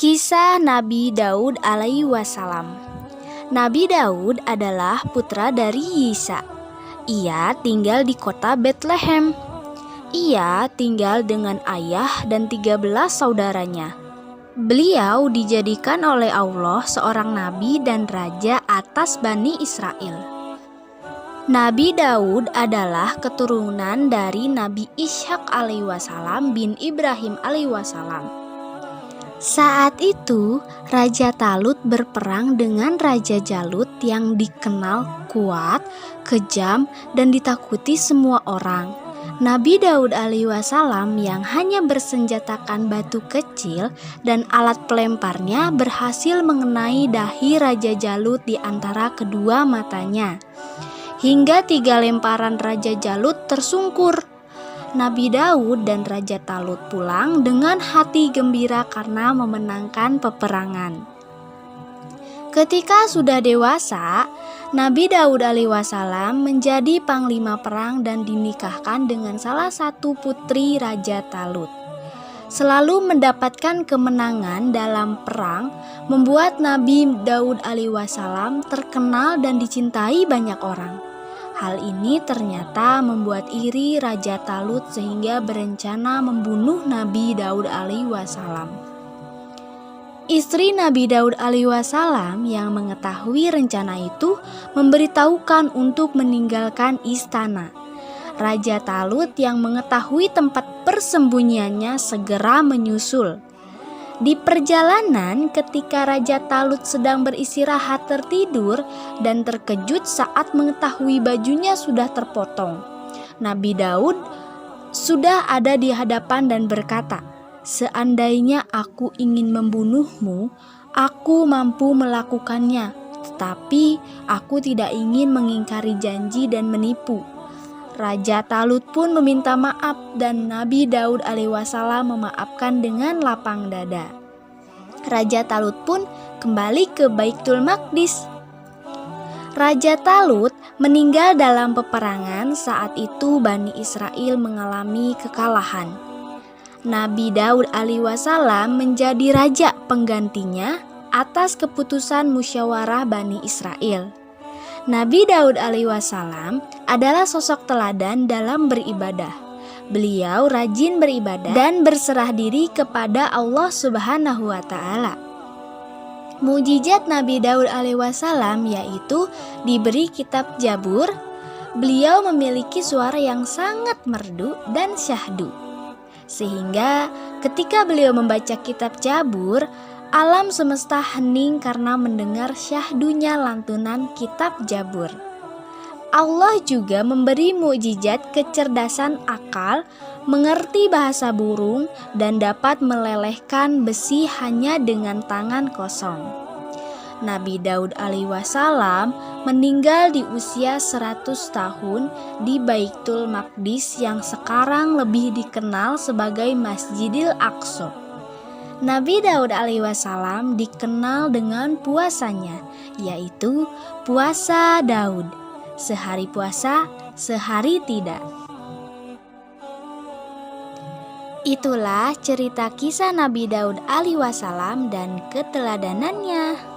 Kisah Nabi Daud alaihi wasallam. Nabi Daud adalah putra dari Yisa. Ia tinggal di kota Bethlehem. Ia tinggal dengan ayah dan 13 saudaranya. Beliau dijadikan oleh Allah seorang nabi dan raja atas Bani Israel. Nabi Daud adalah keturunan dari Nabi Ishak alaihi wasallam bin Ibrahim alaihi wasallam. Saat itu, Raja Talut berperang dengan Raja Jalut yang dikenal kuat, kejam, dan ditakuti semua orang. Nabi Daud alaihi wasallam yang hanya bersenjatakan batu kecil dan alat pelemparnya berhasil mengenai dahi Raja Jalut di antara kedua matanya. Hingga 3 lemparan Raja Jalut tersungkur. Nabi Daud dan Raja Talut pulang dengan hati gembira karena memenangkan peperangan. Ketika sudah dewasa, Nabi Daud alaihi wasallam menjadi panglima perang dan dinikahkan dengan salah satu putri Raja Talut. Selalu mendapatkan kemenangan dalam perang membuat Nabi Daud alaihi wasallam terkenal dan dicintai banyak orang. Hal ini ternyata membuat iri Raja Talut sehingga berencana membunuh Nabi Daud alaihi wasallam. Istri Nabi Daud alaihi wasallam yang mengetahui rencana itu memberitahukan untuk meninggalkan istana. Raja Talut yang mengetahui tempat persembunyiannya segera menyusul. Di perjalanan, ketika Raja Talut sedang beristirahat tertidur dan terkejut saat mengetahui bajunya sudah terpotong, Nabi Daud sudah ada di hadapan dan berkata, "Seandainya aku ingin membunuhmu, aku mampu melakukannya, tetapi aku tidak ingin mengingkari janji dan menipu." Raja Talut pun meminta maaf dan Nabi Daud alaihi wasallam memaafkan dengan lapang dada. Raja Talut pun kembali ke Baitul Maqdis. Raja Talut meninggal dalam peperangan. Saat itu Bani Israel mengalami kekalahan. Nabi Daud alaihi wasallam menjadi raja penggantinya atas keputusan musyawarah Bani Israel. Nabi Daud alaihi wasallam adalah sosok teladan dalam beribadah. Beliau rajin beribadah dan berserah diri kepada Allah Subhanahu wa taala. Mukjizat Nabi Daud alaihi wasallam yaitu diberi kitab Zabur. Beliau memiliki suara yang sangat merdu dan syahdu. Sehingga ketika beliau membaca kitab Zabur, alam semesta hening karena mendengar syahdunya lantunan kitab Zabur. Allah juga memberi mukjizat kecerdasan akal, mengerti bahasa burung, dan dapat melelehkan besi hanya dengan tangan kosong. Nabi Daud alaihi wasallam meninggal di usia 100 tahun di Baitul Maqdis yang sekarang lebih dikenal sebagai Masjidil Aqsa. Nabi Daud alaihi wasallam dikenal dengan puasanya, yaitu puasa Daud. Sehari puasa, sehari tidak. Itulah cerita kisah Nabi Daud alaihi wasallam dan keteladanannya.